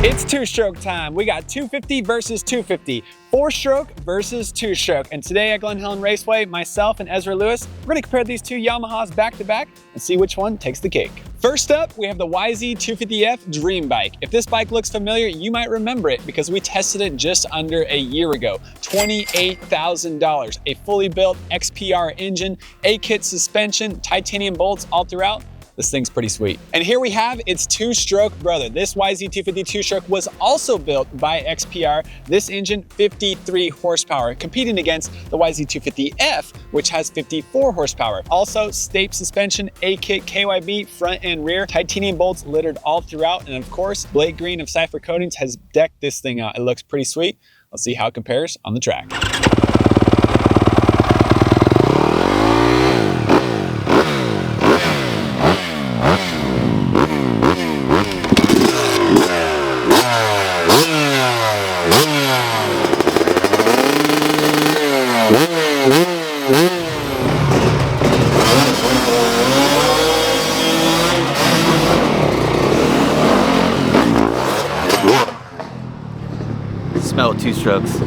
It's two-stroke time. We got 250 versus 250, four-stroke versus two-stroke. And today at Glen Helen Raceway, myself and Ezra Lewis, we're gonna compare these two Yamahas back-to-back and see which one takes the cake. First up, we have the YZ250F Dream Bike. If this bike looks familiar, you might remember it because we tested it just under a year ago. $28,000, a fully built XPR engine, A-kit suspension, titanium bolts all throughout. This thing's pretty sweet. And here we have its two-stroke brother. This YZ250 two-stroke was also built by XPR. This engine, 53 horsepower, competing against the YZ250F, which has 54 horsepower. Also, Stapes Suspension, A-kit, KYB, front and rear, titanium bolts littered all throughout. And of course, Blake Green of Cypher Coatings has decked this thing out. It looks pretty sweet. Let's see how it compares on the track. Smell two strokes.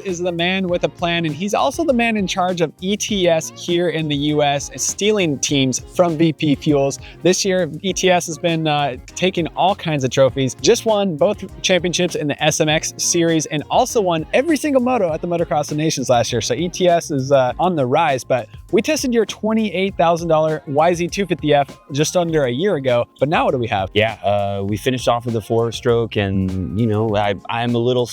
Is the man with a plan, and he's also the man in charge of ETS here in the US, stealing teams from VP Fuels. This year, ETS has been taking all kinds of trophies, just won both championships in the SMX series and also won every single moto at the Motocross of Nations last year. So ETS is on the rise, but we tested your $28,000 YZ250F just under a year ago, but now what do we have? Yeah, we finished off with a four-stroke, and you know, I'm a little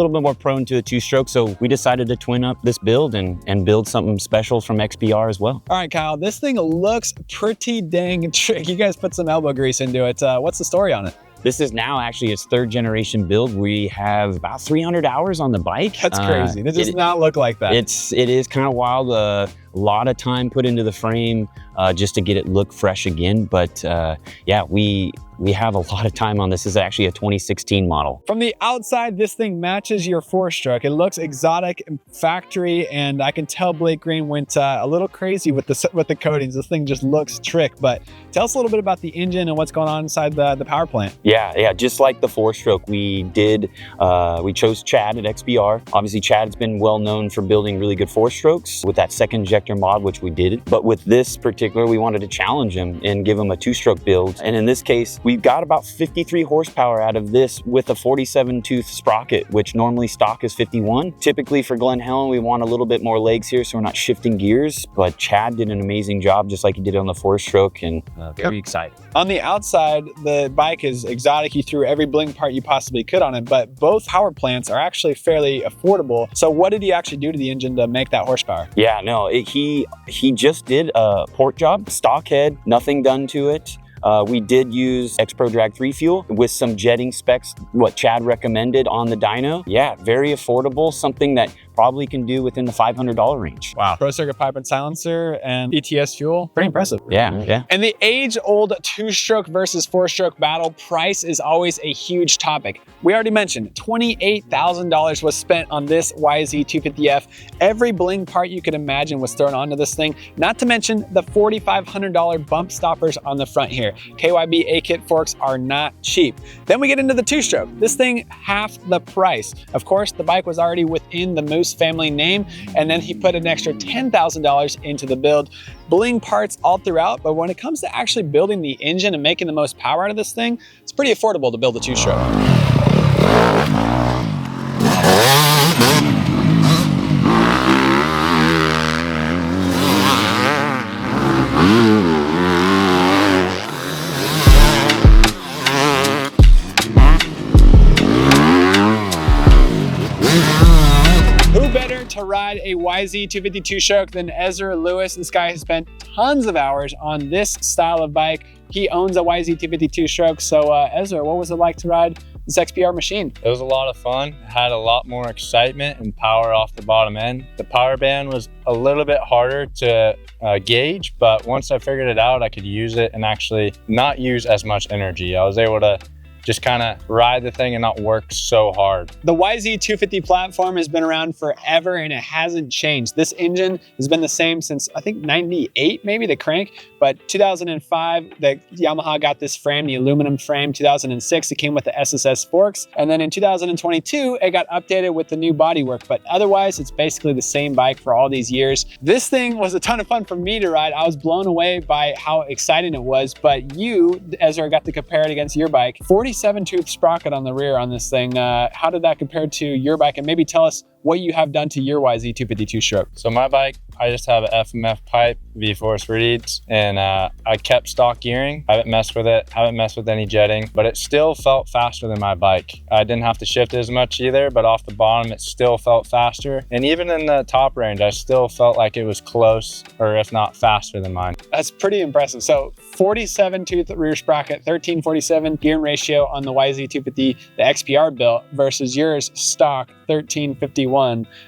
bit more prone to a two-stroke, so we decided to twin up this build and build something special from XPR as well. All right, Kyle, this thing looks pretty dang trick. You guys put some elbow grease into it. What's the story on it? This is now actually its third generation build. We have about 300 hours on the bike. That's crazy. It does not look like that. It is kind of wild. A lot of time put into the frame just to get it look fresh again. But yeah, we have a lot of time on this. This is actually a 2016 model. From the outside, this thing matches your four-stroke. It looks exotic and factory, and I can tell Blake Green went a little crazy with the coatings. This thing just looks trick. But tell us a little bit about the engine and what's going on inside the power plant. Yeah, just like the four-stroke, we chose Chad at XPR. Obviously, Chad's been well known for building really good four-strokes with that second injector mod, which we did. But with this particular, we wanted to challenge him and give him a 2-stroke build. And in this case, we've got about 53 horsepower out of this with a 47 tooth sprocket, which normally stock is 51. Typically for Glen Helen, we want a little bit more legs here so we're not shifting gears, but Chad did an amazing job just like he did on the 4-stroke, and very excited. On the outside, the bike is exotic. You threw every bling part you possibly could on it, but both power plants are actually fairly affordable. So what did he actually do to the engine to make that horsepower? Yeah, no, he just did a port job, stock head, nothing done to it. We did use X-Pro Drag 3 fuel with some jetting specs, what Chad recommended on the dyno. Yeah, very affordable, something that probably can do within the $500 range. Wow. Pro circuit pipe and silencer and ETS fuel, pretty impressive. Yeah. And the age-old 2-stroke versus 4-stroke battle, price is always a huge topic. We already mentioned $28,000 was spent on this YZ250F. Every bling part you could imagine was thrown onto this thing, not to mention the $4,500 bump stoppers on the front here. KYB A-kit forks are not cheap. Then we get into the 2-stroke. This thing, half the price. Of course, the bike was already within the Moose family name, and then he put an extra $10,000 into the build. Bling parts all throughout, but when it comes to actually building the engine and making the most power out of this thing, it's pretty affordable to build a 2-stroke. To ride a YZ250 2-stroke than Ezra Lewis. This guy has spent tons of hours on this style of bike. He owns a YZ250 2-stroke. So Ezra, what was it like to ride this XPR machine? It was a lot of fun. It had a lot more excitement and power off the bottom end. The power band was a little bit harder to gauge, but once I figured it out, I could use it and actually not use as much energy. I was able to just kind of ride the thing and not work so hard. The YZ250 platform has been around forever and it hasn't changed. This engine has been the same since I think 98, maybe the crank, but 2005, the Yamaha got this frame, the aluminum frame. 2006, it came with the SSS forks. And then in 2022, it got updated with the new bodywork, but otherwise it's basically the same bike for all these years. This thing was a ton of fun for me to ride. I was blown away by how exciting it was, but you, Ezra, got to compare it against your bike. 47 tooth sprocket on the rear on this thing. How did that compare to your bike? And maybe tell us what you have done to your YZ250 2-stroke. So my bike, I just have an FMF pipe, V-force reeds, and I kept stock gearing. I haven't messed with it, haven't messed with any jetting, but it still felt faster than my bike. I didn't have to shift as much either, but off the bottom, it still felt faster. And even in the top range, I still felt like it was close, or if not faster than mine. That's pretty impressive. So 47 tooth rear sprocket, 1347 gearing ratio on the YZ250, the XPR built, versus yours stock 1351.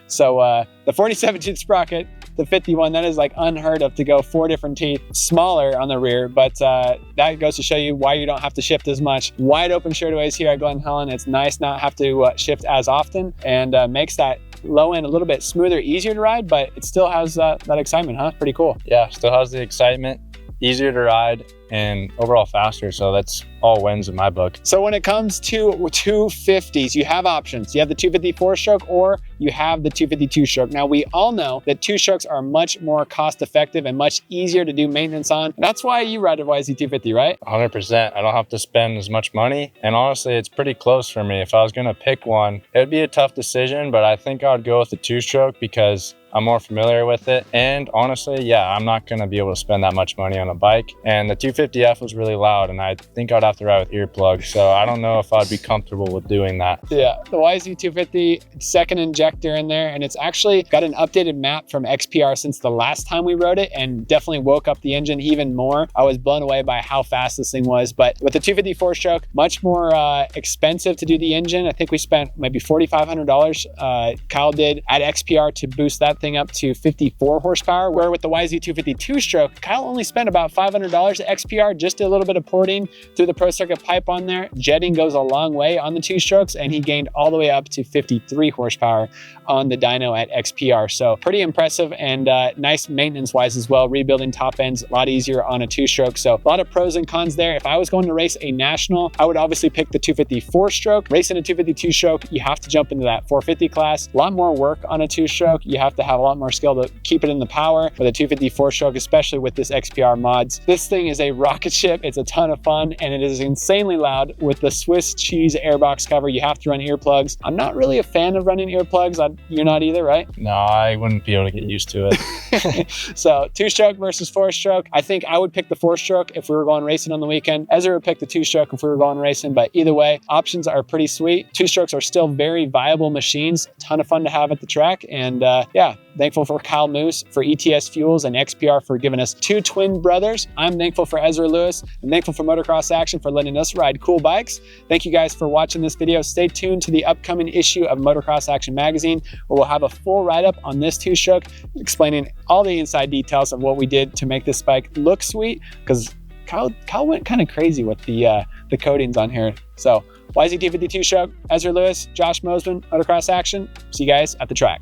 So the 47 tooth sprocket, the 51, that is like unheard of to go 4 different teeth smaller on the rear, but that goes to show you why you don't have to shift as much. Wide open straightaways here at Glen Helen. It's nice not have to shift as often, and makes that low end a little bit smoother, easier to ride, but it still has that excitement, huh? Pretty cool. Yeah, still has the excitement, easier to ride, and overall faster. So that's all wins in my book. So when it comes to 250s, you have options. You have the 250 4-stroke or you have the 250 2-stroke. Now we all know that 2-strokes are much more cost effective and much easier to do maintenance on. That's why you ride a YZ250, right? 100%. I don't have to spend as much money. And honestly, it's pretty close for me. If I was gonna pick one, it would be a tough decision, but I think I would go with the 2-stroke because I'm more familiar with it. And honestly, yeah, I'm not gonna be able to spend that much money on a bike. And the 250F was really loud, and I think I'd have to ride with earplugs. So I don't know if I'd be comfortable with doing that. Yeah, the YZ250, second injector in there, and it's actually got an updated map from XPR since the last time we rode it, and definitely woke up the engine even more. I was blown away by how fast this thing was. But with the 250 4-stroke, much more expensive to do the engine. I think we spent maybe $4,500, Kyle did, at XPR to boost that thing up to 54 horsepower, where with the YZ250 2-stroke, Kyle only spent about $500 at XPR, just did a little bit of porting through the Pro Circuit pipe on there. Jetting goes a long way on the 2-strokes, and he gained all the way up to 53 horsepower on the dyno at XPR. So pretty impressive, and nice maintenance-wise as well. Rebuilding top ends, a lot easier on a 2-stroke. So a lot of pros and cons there. If I was going to race a national, I would obviously pick the 250 4-stroke. Racing a 250 2-stroke, you have to jump into that 450 class. A lot more work on a 2-stroke. You have to have a lot more skill to keep it in the power with a 250 4-stroke, especially with this XPR mods. This thing is a rocket ship. It's a ton of fun, and it is insanely loud with the Swiss cheese airbox cover. You have to run earplugs. I'm not really a fan of running earplugs. You're not either, right? No, I wouldn't be able to get used to it. So 2-stroke versus 4-stroke. I think I would pick the 4-stroke if we were going racing on the weekend. Ezra would pick the 2-stroke if we were going racing, but either way, options are pretty sweet. 2-strokes are still very viable machines. A ton of fun to have at the track. And yeah, thankful for Kyle Moose, for ETS Fuels, and XPR for giving us 2 twin brothers. I'm thankful for Ezra Lewis. I'm thankful for Motocross Action for letting us ride cool bikes. Thank you guys for watching this video. Stay tuned to the upcoming issue of Motocross Action magazine, where we'll have a full write-up on this 2-stroke, explaining all the inside details of what we did to make this bike look sweet, because Kyle went kind of crazy with the coatings on here. So YZ250 2-stroke, Ezra Lewis, Josh Mosiman, Motocross Action. See you guys at the track.